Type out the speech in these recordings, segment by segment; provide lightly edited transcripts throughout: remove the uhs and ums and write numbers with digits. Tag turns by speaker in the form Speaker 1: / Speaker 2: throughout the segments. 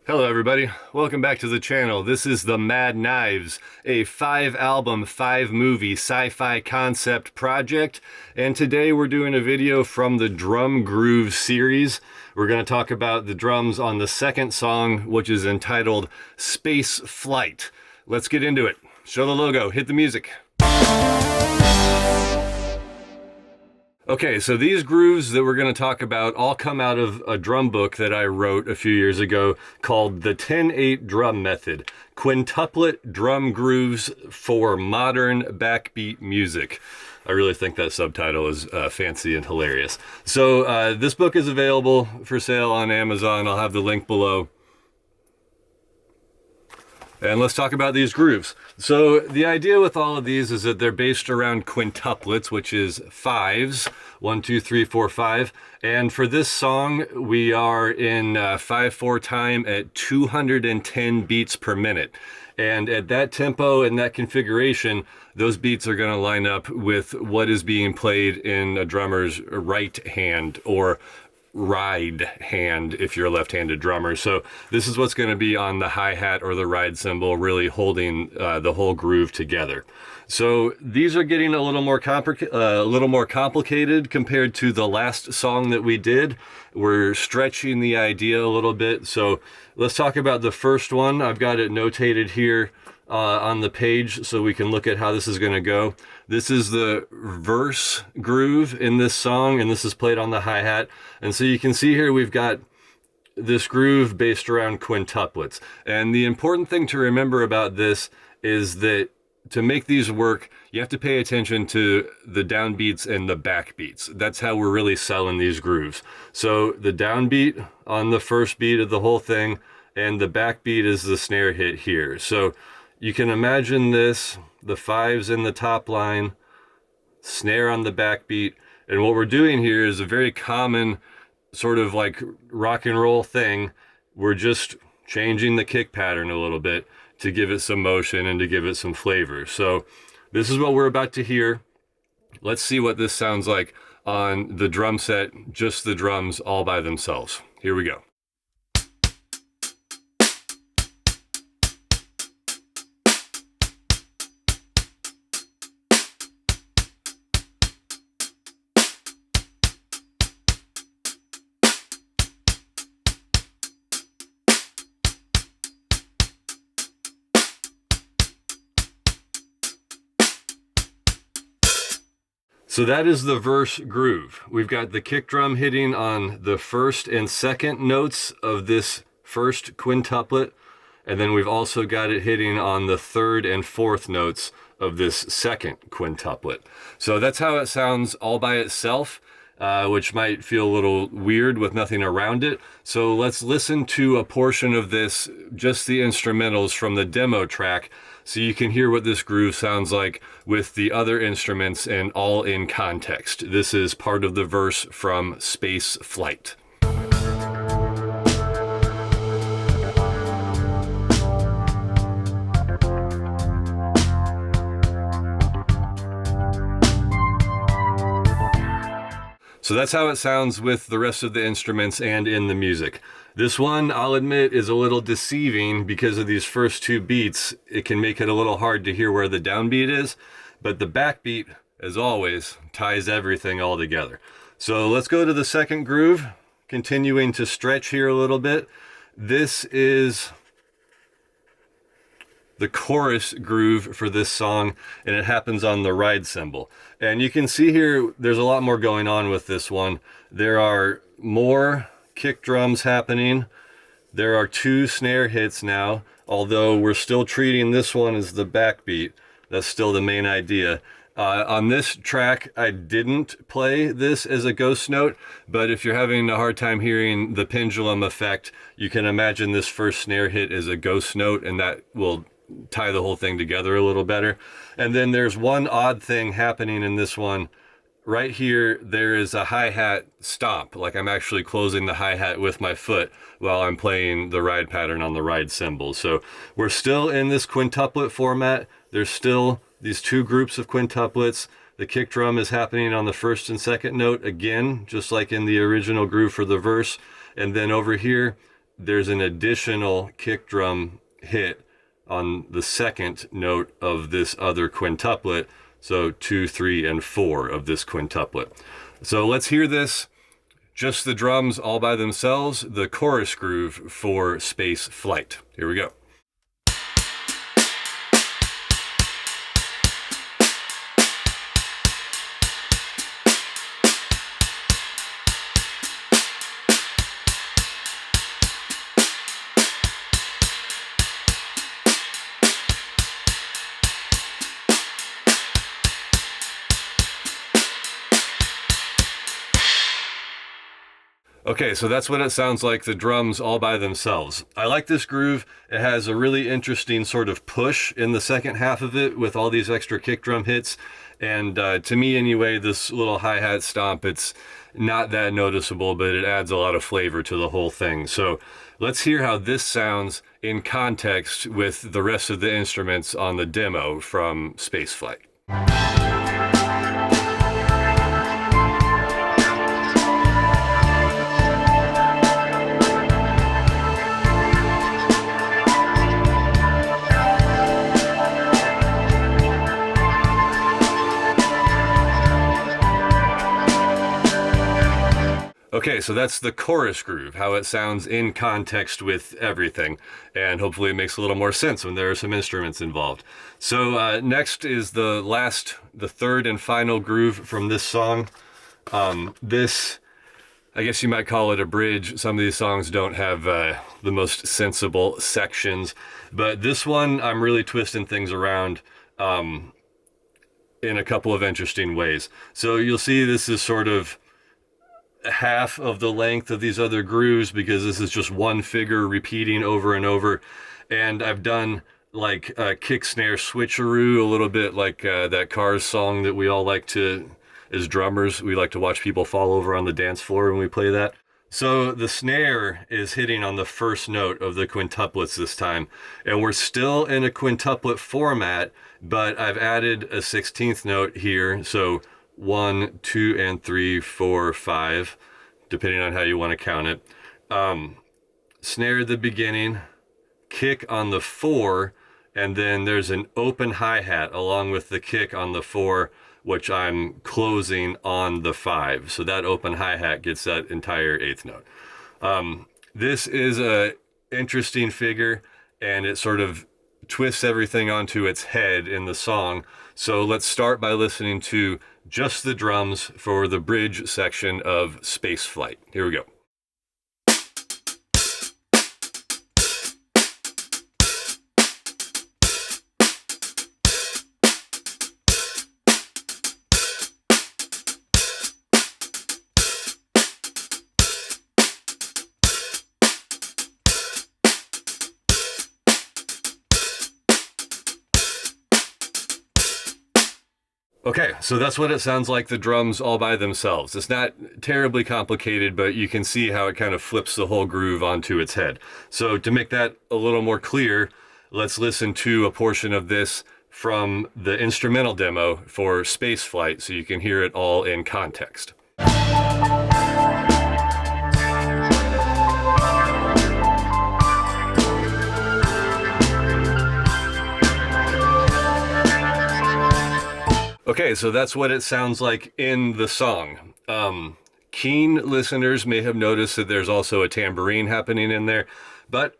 Speaker 1: Hello everybody, welcome back to the channel. This is the Mad Knives, a 5-album, 5-movie sci-fi concept project, and today we're doing a video from the Drum Grooves series. We're going to talk about the drums on the second song, which is entitled Space Flight. Let's get into it. Show the logo, hit the music. Okay, so these grooves that we're going to talk about all come out of a drum book that I wrote a few years ago called the 10/8 Drum Method, Quintuplet Drum Grooves for Modern Backbeat Music. I really think that subtitle is fancy and hilarious. So this book is available for sale on Amazon. I'll have the link below. And let's talk about these grooves. So the idea with all of these is that they're based around quintuplets, which is fives, 1, 2, 3, 4, 5. And for this song, we are in 5/4 time at 210 beats per minute. And at that tempo and that configuration, those beats are going to line up with what is being played in a drummer's right hand or ride hand if you're a left-handed drummer. So this is what's going to be on the hi-hat or the ride cymbal, really holding the whole groove together. So these are getting a little more complicated compared to the last song that we did. We're stretching the idea a little bit. So let's talk about the first one. I've got it notated here on the page so we can look at how this is going to go. This is the verse groove in this song, and this is played on the hi-hat. And so you can see here we've got this groove based around quintuplets. And the important thing to remember about this is that to make these work, you have to pay attention to the downbeats and the backbeats. That's how we're really selling these grooves. So the downbeat on the first beat of the whole thing, and the backbeat is the snare hit here. So you can imagine this, the fives in the top line, snare on the backbeat, and what we're doing here is a very common sort of like rock and roll thing. We're just changing the kick pattern a little bit to give it some motion and to give it some flavor. So this is what we're about to hear. Let's see what this sounds like on the drum set, just the drums all by themselves. Here we go. So that is the verse groove. We've got the kick drum hitting on the first and second notes of this first quintuplet, and then we've also got it hitting on the third and fourth notes of this second quintuplet. So that's how it sounds all by itself, which might feel a little weird with nothing around it. So let's listen to a portion of this, just the instrumentals from the demo track, so you can hear what this groove sounds like with the other instruments and all in context. This is part of the verse from Space Flight. So that's how it sounds with the rest of the instruments and in the music. This one, I'll admit, is a little deceiving because of these first two beats. It can make it a little hard to hear where the downbeat is, but the backbeat, as always, ties everything all together. So let's go to the second groove, continuing to stretch here a little bit. This is the chorus groove for this song, and it happens on the ride cymbal. And you can see here there's a lot more going on with this one. There are more kick drums happening. There are 2 snare hits now, although we're still treating this one as the backbeat. That's still the main idea. On this track, I didn't play this as a ghost note, but if you're having a hard time hearing the pendulum effect, you can imagine this first snare hit as a ghost note, and that will tie the whole thing together a little better. And then there's one odd thing happening in this one. Right here, there is a hi-hat stomp, like I'm actually closing the hi-hat with my foot while I'm playing the ride pattern on the ride cymbal. So we're still in this quintuplet format. There's still these 2 groups of quintuplets. The kick drum is happening on the first and second note again, just like in the original groove for the verse. And then over here, there's an additional kick drum hit on the second note of this other quintuplet. So 2, 3, and 4 of this quintuplet. So let's hear this. Just the drums all by themselves, the chorus groove for Space Flight. Here we go. Okay, so that's what it sounds like, the drums all by themselves. I like this groove. It has a really interesting sort of push in the second half of it with all these extra kick drum hits. And to me anyway, this little hi-hat stomp, it's not that noticeable, but it adds a lot of flavor to the whole thing. So let's hear how this sounds in context with the rest of the instruments on the demo from Spaceflight. Okay, so that's the chorus groove, how it sounds in context with everything, and hopefully it makes a little more sense when there are some instruments involved. So next is the third and final groove from this song. This, I guess you might call it a bridge. Some of these songs don't have the most sensible sections, but this one I'm really twisting things around in a couple of interesting ways. So you'll see this is sort of half of the length of these other grooves because this is just one figure repeating over and over. And I've done like a kick snare switcheroo, a little bit like that Cars song that we all like to, as drummers, we like to watch people fall over on the dance floor when we play that. So the snare is hitting on the first note of the quintuplets this time, and we're still in a quintuplet format, but I've added a 16th note here. So 1, 2, and 3, 4, 5, depending on how you want to count it. Snare at the beginning, kick on the 4, and then there's an open hi-hat along with the kick on the 4, which I'm closing on the 5. So that open hi-hat gets that entire 8th note. This is a interesting figure, and it sort of twists everything onto its head in the song. So let's start by listening to just the drums for the bridge section of Spaceflight. Here we go. Okay, so that's what it sounds like, the drums all by themselves. It's not terribly complicated, but you can see how it kind of flips the whole groove onto its head. So to make that a little more clear, let's listen to a portion of this from the instrumental demo for Spaceflight so you can hear it all in context. Okay, so that's what it sounds like in the song. Keen listeners may have noticed that there's also a tambourine happening in there, but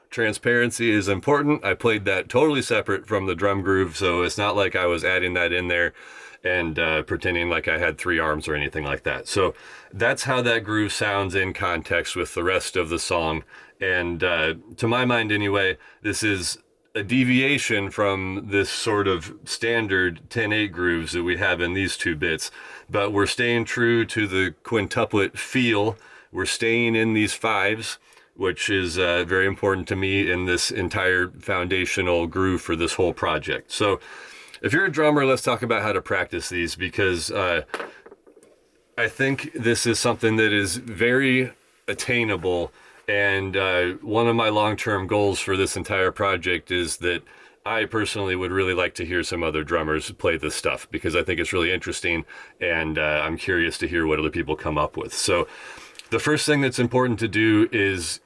Speaker 1: transparency is important. I played that totally separate from the drum groove, so it's not like I was adding that in there and pretending like I had 3 arms or anything like that. So that's how that groove sounds in context with the rest of the song. And to my mind anyway, this is a deviation from this sort of standard 10/8 grooves that we have in these 2 bits, but we're staying true to the quintuplet feel. We're staying in these 5s, which is very important to me in this entire foundational groove for this whole project. So if you're a drummer, let's talk about how to practice these, because I think this is something that is very attainable. And one of my long-term goals for this entire project is that I personally would really like to hear some other drummers play this stuff, because I think it's really interesting, and I'm curious to hear what other people come up with. So the first thing that's important to do is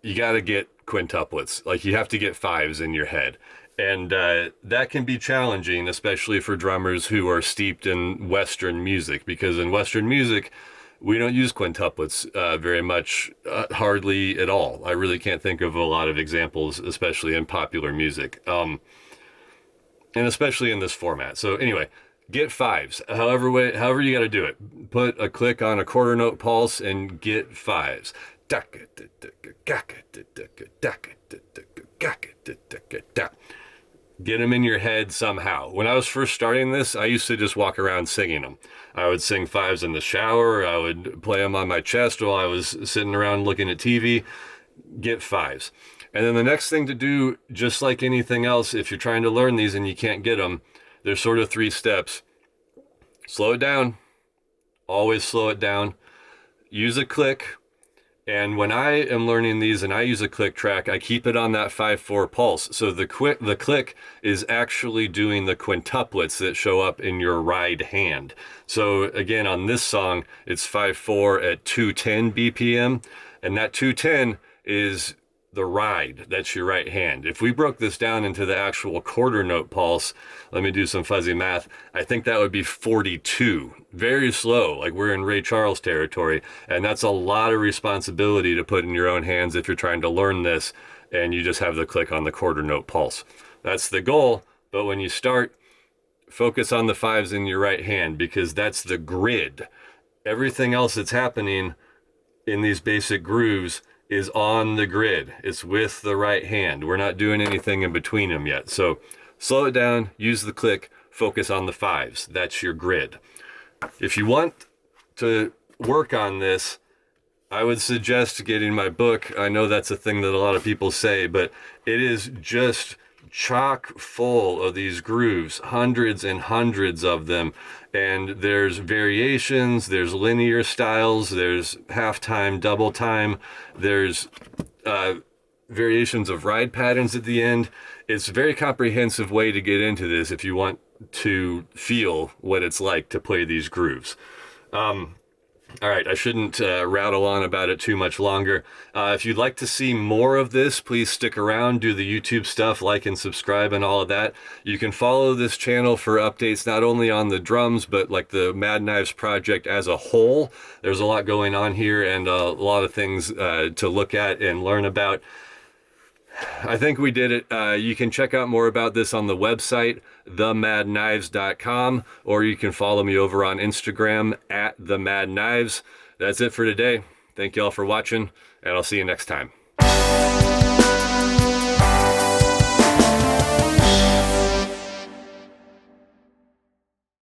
Speaker 1: you got to get quintuplets. Like, you have to get fives in your head. And that can be challenging, especially for drummers who are steeped in Western music, because in Western music, we don't use quintuplets very much, hardly at all. I really can't think of a lot of examples, especially in popular music, and especially in this format. So anyway, get fives. However you got to do it. Put a click on a quarter note pulse and get fives. Get them in your head somehow. When I was first starting this, I used to just walk around singing them. I would sing fives in the shower. I would play them on my chest while I was sitting around looking at TV. Get fives. And then the next thing to do, just like anything else, if you're trying to learn these and you can't get them, there's sort of 3 steps. Slow it down. Always slow it down. Use a click. And when I am learning these and I use a click track, I keep it on that 5/4 pulse. So the click is actually doing the quintuplets that show up in your right hand. So again, on this song, it's 5/4 at 210 BPM. And that 210 is the ride. That's your right hand. If we broke this down into the actual quarter note pulse, let me do some fuzzy math. I think that would be 42. Very slow, like we're in Ray Charles territory. And that's a lot of responsibility to put in your own hands if you're trying to learn this and you just have the click on the quarter note pulse. That's the goal. But when you start, focus on the fives in your right hand, because that's the grid. Everything else that's happening in these basic grooves is on the grid. It's with the right hand. We're not doing anything in between them yet. So slow it down, use the click, focus on the fives. That's your grid. If you want to work on this, I would suggest getting my book. I know that's a thing that a lot of people say, but it is just chock full of these grooves, hundreds and hundreds of them. And there's variations, there's linear styles, there's half time, double time, there's variations of ride patterns at the end. It's a very comprehensive way to get into this if you want to feel what it's like to play these grooves. All right, I shouldn't rattle on about it too much longer. If you'd like to see more of this, please stick around, do the YouTube stuff, like and subscribe and all of that. You can follow this channel for updates not only on the drums, but like the Mad Knives project as a whole. There's a lot going on here and a lot of things to look at and learn about. I think we did it. You can check out more about this on the website, themadknives.com, or you can follow me over on Instagram @themadknives. That's it for today. Thank you all for watching, and I'll see you next time.